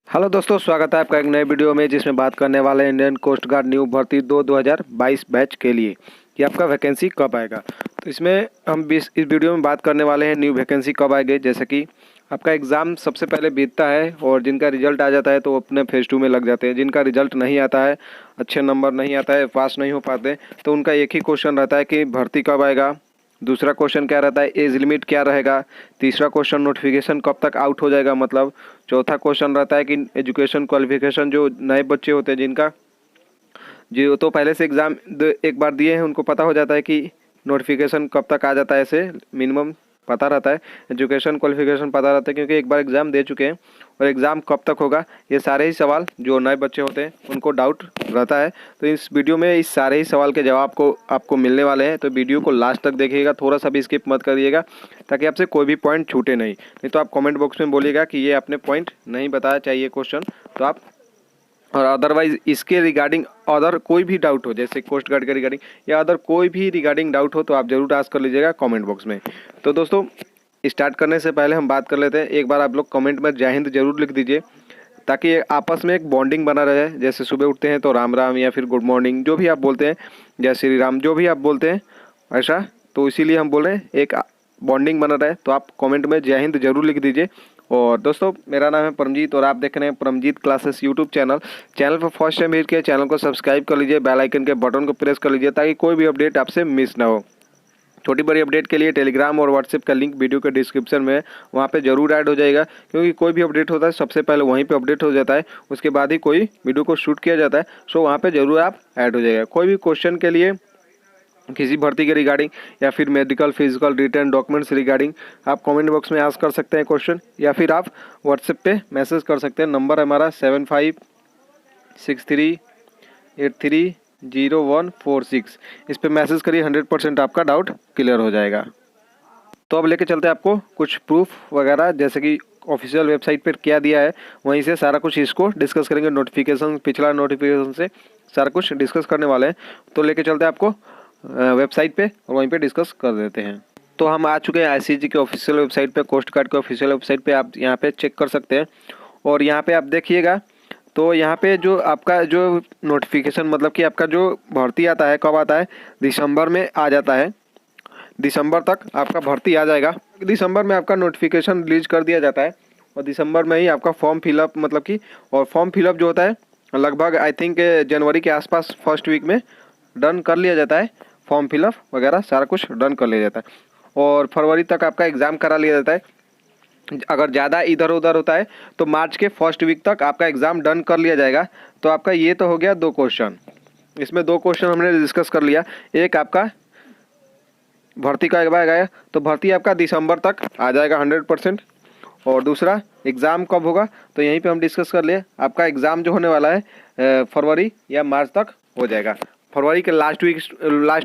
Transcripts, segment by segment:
Hello दोस्तों, स्वागत है आपका एक नए वीडियो में जिसमें बात करने वाले हैं इंडियन कोस्ट गार्ड न्यू भर्ती 2022 बैच के लिए कि आपका वैकेंसी कब आएगा। तो इसमें हम इस वीडियो में बात करने वाले हैं न्यू वैकेंसी कब आएगी। जैसे कि आपका एग्ज़ाम सबसे पहले बीतता है और जिनका रिजल्ट आ जाता है तो अपने फेज़ 2 में लग जाते हैं। जिनका रिजल्ट नहीं आता है, अच्छे नंबर नहीं आता है, पास नहीं हो पाते, तो उनका एक ही क्वेश्चन रहता है कि भर्ती कब आएगा। दूसरा क्वेश्चन क्या रहता है, एज लिमिट क्या रहेगा। तीसरा क्वेश्चन नोटिफिकेशन कब तक आउट हो जाएगा मतलब। चौथा क्वेश्चन रहता है कि एजुकेशन क्वालिफिकेशन, जो नए बच्चे होते हैं जिनका जो तो पहले से एग्ज़ाम एक बार दिए हैं उनको पता हो जाता है कि नोटिफिकेशन कब तक आ जाता है, ऐसे मिनिमम पता रहता है। एजुकेशन क्वालिफिकेशन पता रहता है क्योंकि एक बार एग्ज़ाम दे चुके हैं। और एग्ज़ाम कब तक होगा, ये सारे ही सवाल जो नए बच्चे होते हैं उनको डाउट रहता है। तो इस वीडियो में इस सारे ही सवाल के जवाब को आपको मिलने वाले हैं। तो वीडियो को लास्ट तक देखिएगा, थोड़ा सा भी स्किप मत करिएगा ताकि आपसे कोई भी पॉइंट छूटे नहीं तो आप कमेंट बॉक्स में बोलिएगा कि ये आपने पॉइंट नहीं बताया चाहिए क्वेश्चन, तो आप और अदरवाइज इसके रिगार्डिंग अदर कोई भी डाउट हो, जैसे कोस्ट गार्ड के रिगार्डिंग या अदर कोई भी रिगार्डिंग डाउट हो तो आप जरूर आस्क कर लीजिएगा कमेंट बॉक्स में। तो दोस्तों, स्टार्ट करने से पहले हम बात कर लेते हैं। एक बार आप लोग कमेंट में जय हिंद जरूर लिख दीजिए ताकि आपस में एक बॉन्डिंग बना रहे। जैसे सुबह उठते हैं तो राम राम या फिर गुड मॉर्निंग, जो भी आप बोलते हैं, जय श्री राम, जो भी आप बोलते हैं ऐसा, तो इसीलिए हम बोल रहे हैं एक बॉन्डिंग बना रहे। तो आप कमेंट में जय हिंद जरूर लिख दीजिए। और दोस्तों, मेरा नाम है परमजीत और आप देख रहे हैं परमजीत क्लासेस यूट्यूब चैनल पर फर्स्ट टाइम विजिट किया, चैनल को सब्सक्राइब कर लीजिए, बेल आइकन के बटन को प्रेस कर लीजिए ताकि कोई भी अपडेट आपसे मिस ना हो। छोटी बड़ी अपडेट के लिए टेलीग्राम और व्हाट्सएप का लिंक वीडियो के डिस्क्रिप्शन में है, वहाँ पे जरूर ऐड हो जाएगा क्योंकि कोई भी अपडेट होता है सबसे पहले वहीं पे अपडेट हो जाता है, उसके बाद ही कोई वीडियो को शूट किया जाता है। सो वहाँ पे जरूर आप ऐड हो जाएगा। कोई भी क्वेश्चन के लिए, किसी भर्ती के रिगार्डिंग या फिर medical physical return documents regarding, आप कमेंट बॉक्स में आस्क कर सकते हैं क्वेश्चन, या फिर आप व्हाट्सएप पे मैसेज कर सकते हैं। नंबर हमारा 7563830146। इस पे मैसेज करिए, 100% आपका डाउट क्लियर हो जाएगा। तो अब लेके चलते हैं आपको कुछ प्रूफ वगैरह, जैसे कि ऑफिशियल वेबसाइट पर क्या दिया है वहीं से सारा कुछ इसको डिस्कस करेंगे। नोटिफिकेशन, पिछला नोटिफिकेशन से सारा कुछ डिस्कस करने वाले हैं। तो लेके चलते हैं आपको वेबसाइट पे और वहीं पे डिस्कस कर देते हैं। तो हम आ चुके हैं आईसीजी के ऑफिशियल वेबसाइट पे, कोस्ट गार्ड के ऑफिशियल वेबसाइट पे। आप यहाँ पे चेक कर सकते हैं और यहाँ पे आप देखिएगा तो यहाँ पे जो आपका जो नोटिफिकेशन मतलब कि आपका जो भर्ती आता है कब आता है, दिसंबर में आ जाता है। दिसंबर तक आपका भर्ती आ जाएगा। दिसंबर में आपका नोटिफिकेशन रिलीज कर दिया जाता है और दिसंबर में ही आपका फॉर्म फिलअप मतलब कि, और फॉर्म फिलअप जो होता है लगभग आई थिंक जनवरी के आसपास फर्स्ट वीक में डन कर लिया जाता है। फॉर्म फिलअप वगैरह सारा कुछ डन कर लिया जाता है और फरवरी तक आपका एग्ज़ाम करा लिया जाता है। अगर ज़्यादा इधर उधर होता है तो मार्च के फर्स्ट वीक तक आपका एग्ज़ाम डन कर लिया जाएगा। तो आपका ये तो हो गया 2 क्वेश्चन, इसमें 2 क्वेश्चन हमने डिस्कस कर लिया। एक आपका भर्ती का आएगा तो भर्ती आपका दिसंबर तक आ जाएगा 100%। और दूसरा एग्ज़ाम कब होगा तो यहीं पे हम डिस्कस कर लिए। आपका एग्ज़ाम जो होने वाला है फरवरी या मार्च तक हो जाएगा। फरवरी के लास्ट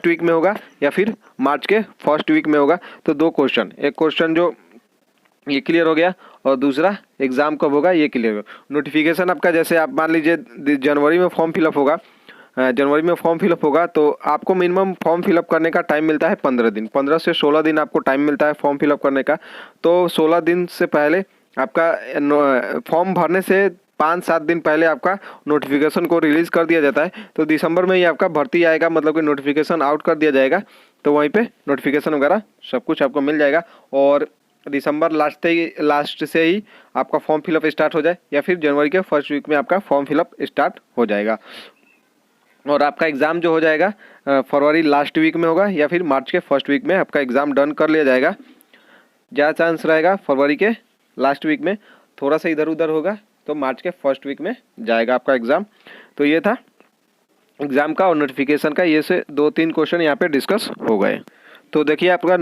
वीक में होगा या फिर मार्च के फर्स्ट वीक में होगा। तो 2 क्वेश्चन, एक क्वेश्चन जो ये क्लियर हो गया और दूसरा एग्ज़ाम कब होगा ये क्लियर होगा। नोटिफिकेशन आपका, जैसे आप मान लीजिए जनवरी में फॉर्म फिलअप होगा, जनवरी में फॉर्म फिलअप होगा तो आपको मिनिमम फॉर्म फिलअप करने का टाइम मिलता है 15 दिन, 15 से 16 दिन आपको टाइम मिलता है फॉर्म फिलअप करने का। तो 16 दिन से पहले आपका फॉर्म भरने से 5-7 दिन पहले आपका नोटिफिकेशन को रिलीज़ कर दिया जाता है। तो दिसंबर में ही आपका भर्ती आएगा, मतलब कि नोटिफिकेशन आउट कर दिया जाएगा। तो वहीं पे नोटिफिकेशन वगैरह सब कुछ आपको मिल जाएगा और दिसंबर लास्ट से ही आपका फॉर्म फिलअप स्टार्ट हो जाए या फिर जनवरी के फर्स्ट वीक में आपका फॉर्म फिलअप स्टार्ट हो जाएगा। और आपका एग्ज़ाम जो हो जाएगा फरवरी लास्ट वीक में होगा या फिर मार्च के फर्स्ट वीक में आपका एग्ज़ाम डन कर लिया जाएगा। ज़्यादा चांस रहेगा फरवरी के लास्ट वीक में, थोड़ा सा इधर उधर होगा तो मार्च के फर्स्ट वीक में जाएगा आपका एग्ज़ाम। तो ये था एग्ज़ाम का और नोटिफिकेशन का, ये से 2-3 क्वेश्चन यहाँ पे डिस्कस हो गए। तो देखिए आपका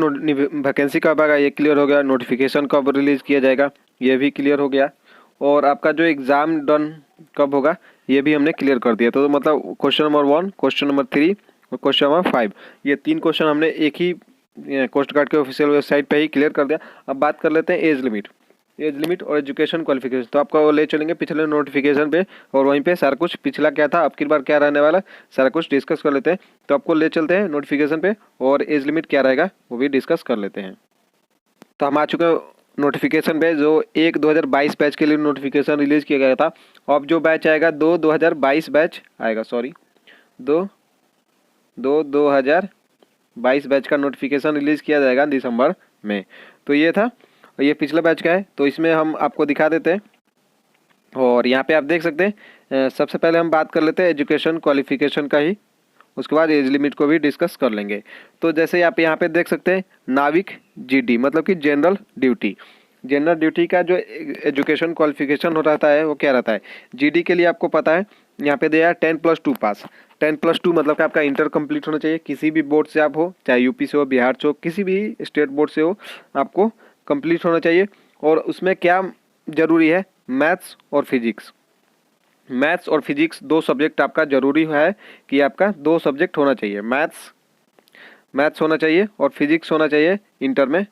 वैकेंसी कब आएगा ये क्लियर हो गया, नोटिफिकेशन कब रिलीज़ किया जाएगा ये भी क्लियर हो गया, और आपका जो एग्ज़ाम डन कब होगा ये भी हमने क्लियर कर दिया। तो मतलब क्वेश्चन नंबर 1, क्वेश्चन नंबर 3 और क्वेश्चन नंबर 5, ये 3 क्वेश्चन हमने एक ही कोस्ट गार्ड के ऑफिशियल वेबसाइट पे ही क्लियर कर दिया। अब बात कर लेते हैं एज लिमिट और एजुकेशन क्वालिफिकेशन। तो आपका वो ले चलेंगे पिछले नोटिफिकेशन पे और वहीं पे सारा कुछ पिछला क्या था अब की बार क्या रहने वाला सारा कुछ डिस्कस कर लेते हैं। तो आपको ले चलते हैं नोटिफिकेशन पे और एज लिमिट क्या रहेगा वो भी डिस्कस कर लेते हैं। तो हम आ चुके हैं नोटिफिकेशन बैच जो 1/2022 बैच के लिए नोटिफिकेशन रिलीज़ किया गया था, अब जो बैच आएगा 2022 बैच आएगा, सॉरी 2022 बैच का नोटिफिकेशन रिलीज़ किया जाएगा दिसंबर में। तो ये था, ये पिछला बैच का है, तो इसमें हम आपको दिखा देते हैं। और यहाँ पे आप देख सकते हैं, सबसे पहले हम बात कर लेते हैं एजुकेशन क्वालिफिकेशन का ही, उसके बाद एज लिमिट को भी डिस्कस कर लेंगे। तो जैसे आप यहाँ पे देख सकते हैं नाविक जीडी मतलब कि जनरल ड्यूटी, जनरल ड्यूटी का जो एजुकेशन क्वालिफिकेशन हो रहता है वो क्या रहता है। जीडी के लिए आपको पता है यहाँ पे दिया है 10+2 पास। 10+2 मतलब कि आपका इंटर कंप्लीट होना चाहिए, किसी भी बोर्ड से आप हो, चाहे यूपी से हो, बिहार से हो, किसी भी स्टेट बोर्ड से हो, आपको कंप्लीट होना चाहिए। और उसमें क्या ज़रूरी है, मैथ्स और फिजिक्स, मैथ्स और फिजिक्स 2 सब्जेक्ट आपका ज़रूरी है कि आपका 2 सब्जेक्ट होना चाहिए, मैथ्स होना चाहिए और फिजिक्स होना चाहिए इंटर में।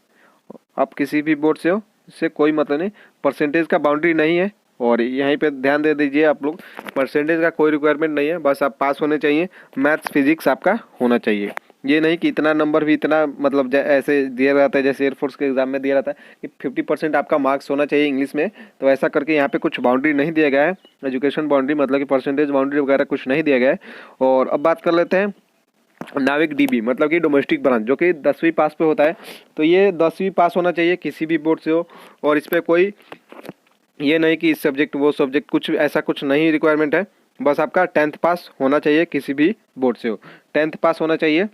आप किसी भी बोर्ड से हो, इससे कोई मतलब नहीं, परसेंटेज का बाउंड्री नहीं है। और यहीं पे ध्यान दे दीजिए आप लोग, परसेंटेज का कोई रिक्वायरमेंट नहीं है, बस आप पास होने चाहिए, मैथ्स फिजिक्स आपका होना चाहिए। ये नहीं कि इतना नंबर भी इतना मतलब ऐसे दिया जाता है जैसे एयरफोर्स के एग्जाम में दिया जाता है कि 50% आपका मार्क्स होना चाहिए इंग्लिश में, तो ऐसा करके यहाँ पे कुछ बाउंड्री नहीं दिया गया है, एजुकेशन बाउंड्री मतलब कि परसेंटेज बाउंड्री वगैरह कुछ नहीं दिया गया है। और अब बात कर लेते हैं नाविक डीबी मतलब कि डोमेस्टिक ब्रांच, जो कि 10वीं पास पे होता है। तो ये 10वीं पास होना चाहिए किसी भी बोर्ड से हो, और इस पर कोई ये नहीं कि इस सब्जेक्ट वो सब्जेक्ट, कुछ ऐसा कुछ नहीं रिक्वायरमेंट है, बस आपका 10th पास होना चाहिए किसी भी बोर्ड से हो, 10th पास होना चाहिए,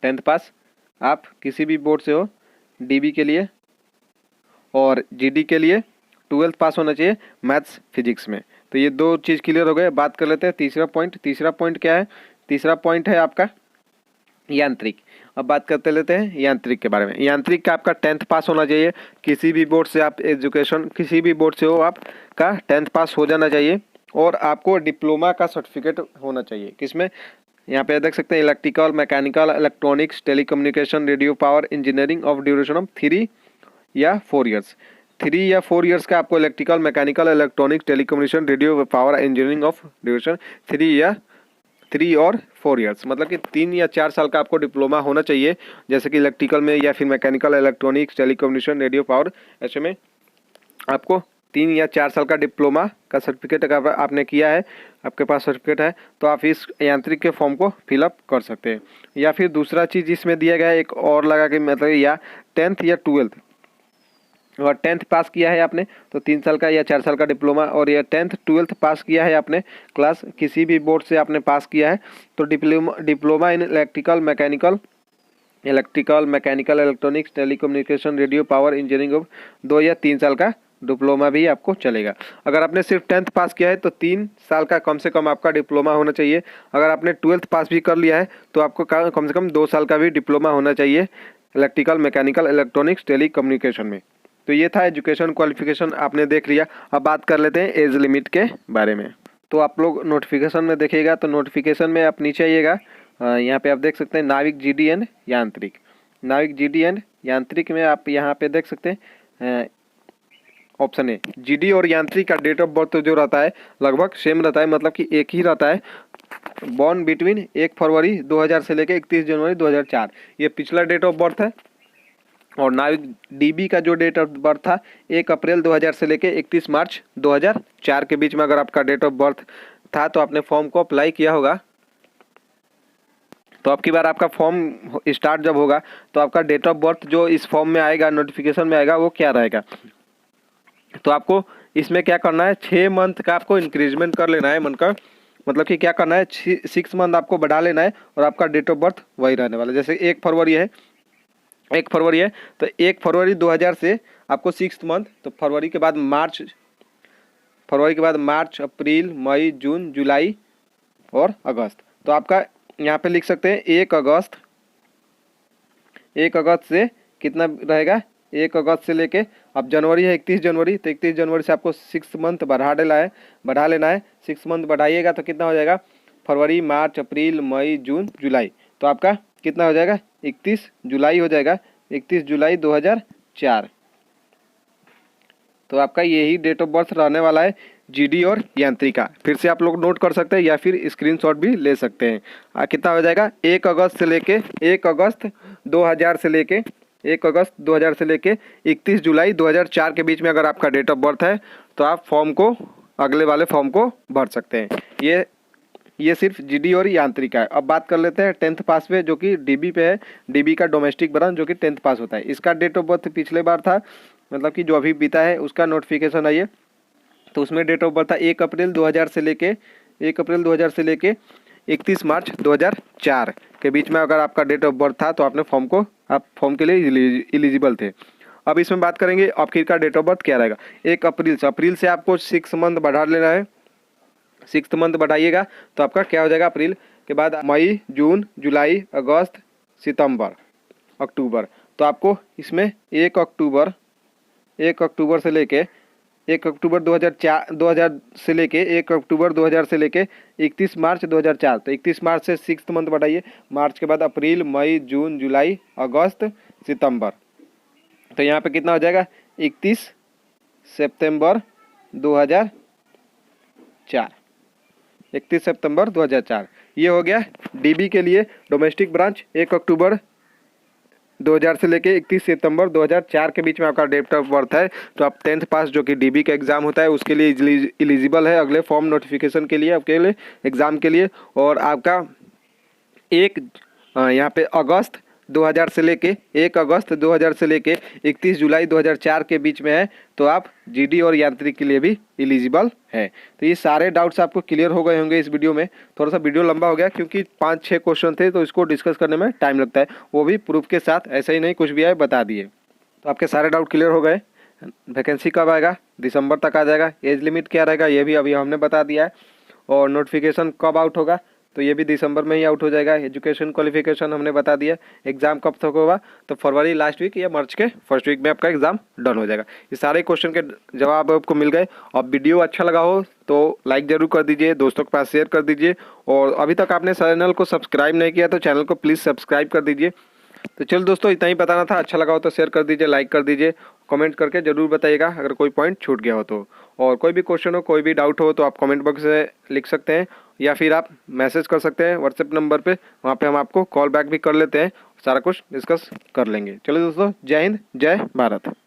10th पास आप किसी भी बोर्ड से हो डीबी के लिए। और जीडी के लिए 12th पास होना चाहिए मैथ्स फिजिक्स में। तो ये 2 चीज़ क्लियर हो गए। बात कर लेते हैं तीसरा पॉइंट क्या है, तीसरा पॉइंट है आपका यांत्रिक। अब बात करते लेते हैं यांत्रिक के बारे में। यांत्रिक का आपका 10th पास होना चाहिए किसी भी बोर्ड से, आप एजुकेशन किसी भी बोर्ड से हो आपका 10th पास हो जाना चाहिए। और आपको डिप्लोमा का सर्टिफिकेट होना चाहिए किसमें, यहाँ पे देख सकते हैं electrical, mechanical, electronics, telecommunication, radio power engineering of duration of 3 या 4 ईयर्स। 3 या 4 ईयर्स का आपको electrical, mechanical, electronics, telecommunication, radio power engineering of duration 3 और 4 ईयर्स, मतलब कि 3 या 4 साल का आपको डिप्लोमा होना चाहिए, जैसे कि इलेक्ट्रिकल में या फिर mechanical, electronics, telecommunication, radio power, ऐसे में आपको 3 या 4 साल का डिप्लोमा का सर्टिफिकेट अगर आपने किया है, आपके पास सर्टिफिकेट है, तो आप इस यांत्रिक के फॉर्म को फिलअप कर सकते हैं। या फिर दूसरा चीज़ इसमें दिया गया है एक और लगा के, मतलब या 10th या 12th, और 10th पास किया है आपने तो 3 साल का या 4 साल का डिप्लोमा, और या 10th 12th पास किया है आपने क्लास किसी भी बोर्ड से आपने पास किया है तो diploma in electrical mechanical electronics telecommunication radio power engineering of 2 या 3 साल का डिप्लोमा भी आपको चलेगा। अगर आपने सिर्फ 10th पास किया है तो 3 साल का कम से कम आपका डिप्लोमा होना चाहिए। अगर आपने 12th पास भी कर लिया है तो आपको कम से कम 2 साल का भी डिप्लोमा होना चाहिए इलेक्ट्रिकल मैकेनिकल इलेक्ट्रॉनिक्स टेलीकम्युनिकेशन में। तो ये था एजुकेशन क्वालिफिकेशन, आपने देख लिया। अब बात कर लेते हैं एज लिमिट के बारे में। तो आप लोग नोटिफिकेशन में देखिएगा, तो नोटिफिकेशन में आप नीचे आइएगा, यहाँ पे आप देख सकते हैं नाविक जीडी एंड यांत्रिक। नाविक जीडी एंड यांत्रिक में आप यहाँ पे देख सकते हैं ऑप्शन है जीडी और यांत्रिक का डेट ऑफ बर्थ जो रहता है लगभग सेम रहता है, मतलब कि एक ही रहता है, बॉर्न बिटवीन 1 फरवरी 2000 से लेकर 31 जनवरी 2004, ये पिछला डेट ऑफ बर्थ है। और नाविक डीबी का जो डेट ऑफ बर्थ था 1 अप्रैल 2000 से लेकर 31 मार्च 2004 के बीच में अगर आपका डेट ऑफ बर्थ था तो आपने फॉर्म को अप्लाई किया होगा। तो अब की बार आपका फॉर्म स्टार्ट जब होगा तो आपका डेट ऑफ बर्थ जो इस फॉर्म में आएगा, नोटिफिकेशन में आएगा, वो क्या रहेगा। तो आपको इसमें क्या करना है, 6 मंथ का आपको इंक्रीजमेंट कर लेना है मन का, मतलब कि क्या करना है 6 मंथ आपको बढ़ा लेना है, और आपका डेट ऑफ बर्थ वही रहने वाला है। जैसे 1 फरवरी है तो 1 फरवरी 2000 से आपको 6th मंथ, तो फरवरी के बाद मार्च अप्रैल मई जून जुलाई और अगस्त। तो आपका यहाँ पे लिख सकते हैं 1 अगस्त से कितना रहेगा, 1 अगस्त से लेके अब जनवरी है 31 जनवरी, तो 31 जनवरी से आपको 6 मंथ बढ़ा लेना है। 6 मंथ बढ़ाइएगा तो कितना हो जाएगा, फरवरी मार्च अप्रैल मई जून जुलाई, तो आपका कितना हो जाएगा 31 जुलाई हो जाएगा, 31 जुलाई 2004। तो आपका यही डेट ऑफ बर्थ रहने वाला है जीडी और यांत्रिका। फिर से आप लोग नोट कर सकते हैं या फिर स्क्रीनशॉट भी ले सकते हैं। कितना हो जाएगा 1 अगस्त 2000 से लेके 1 अगस्त 2000 से लेके 31 जुलाई 2004 के बीच में अगर आपका डेट ऑफ बर्थ है तो आप फॉर्म को, अगले वाले फॉर्म को भर सकते हैं। ये सिर्फ जीडी और यांत्रिक है। अब बात कर लेते हैं 10th पास पे, जो कि डीबी पे है। डीबी का डोमेस्टिक ब्रांच जो कि 10th पास होता है। इसका डेट ऑफ बर्थ पिछले बार था, मतलब कि जो अभी बीता है उसका नोटिफिकेशन आई है, तो उसमें डेट ऑफ बर्थ था 1 अप्रैल 2000 से लेके 31 मार्च 2004 के बीच में अगर आपका डेट ऑफ बर्थ था तो आप फॉर्म के लिए एलिजिबल थे। अब इसमें बात करेंगे आखिर का डेट ऑफ बर्थ क्या रहेगा। 1 अप्रैल से आपको 6 मंथ बढ़ा लेना है। 6th मंथ बढ़ाइएगा तो आपका क्या हो जाएगा, अप्रैल के बाद मई, जून, जुलाई, अगस्त, सितंबर, अक्टूबर। तो आपको इसमें 1 अक्टूबर से लेके 1 अक्टूबर 2000 से लेके 1 अक्टूबर 2000 से लेके 31 मार्च 2004। तो 31 मार्च से 6th मंथ बढ़ाइए। मार्च के बाद अप्रैल, मई, जून, जुलाई, अगस्त, सितंबर। तो यहाँ पे कितना हो जाएगा, 31 सितंबर 2004। 31 सितंबर 2004 ये हो गया डीबी के लिए डोमेस्टिक ब्रांच। 1 अक्टूबर 2000 से लेके 31 सितंबर 2004 के बीच में आपका डेट ऑफ बर्थ है तो आप 10th पास, जो कि डीबी का एग्ज़ाम होता है, उसके लिए एलिजिबल है अगले फॉर्म नोटिफिकेशन के लिए, आपके लिए एग्ज़ाम के लिए। और आपका यहाँ पे 1 अगस्त 2000 से लेके 31 जुलाई 2004 के बीच में है तो आप जीडी और यांत्रिक के लिए भी एलिजिबल है। तो ये सारे डाउट्स आपको क्लियर हो गए होंगे इस वीडियो में। थोड़ा सा वीडियो लंबा हो गया क्योंकि 5-6 क्वेश्चन थे तो इसको डिस्कस करने में टाइम लगता है, वो भी प्रूफ के साथ, ऐसा ही नहीं कुछ भी आए बता दिए। तो आपके सारे डाउट क्लियर हो गए। वैकेंसी कब आएगा, दिसंबर तक आ जाएगा। एज लिमिट क्या रहेगा ये भी अभी हमने बता दिया है। और नोटिफिकेशन कब आउट होगा तो ये भी दिसंबर में ही आउट हो जाएगा। एजुकेशन क्वालिफिकेशन हमने बता दिया। एग्जाम कब तक होगा तो फरवरी लास्ट वीक या मार्च के फर्स्ट वीक में आपका एग्जाम डन हो जाएगा। ये सारे क्वेश्चन के जवाब आपको मिल गए। और वीडियो अच्छा लगा हो तो लाइक ज़रूर कर दीजिए, दोस्तों के पास शेयर कर दीजिए। और अभी तक आपने चैनल को सब्सक्राइब नहीं किया तो चैनल को प्लीज़ सब्सक्राइब कर दीजिए। तो चलो दोस्तों, इतना ही बताना था। अच्छा लगा हो तो शेयर कर दीजिए, लाइक कर दीजिए, कमेंट करके ज़रूर बताइएगा अगर कोई पॉइंट छूट गया हो तो। और कोई भी क्वेश्चन हो, कोई भी डाउट हो तो आप कमेंट बॉक्स से लिख सकते हैं या फिर आप मैसेज कर सकते हैं व्हाट्सएप नंबर पे। वहाँ पे हम आपको कॉल बैक भी कर लेते हैं, सारा कुछ डिस्कस कर लेंगे। चलो दोस्तों, जय हिंद, जय भारत।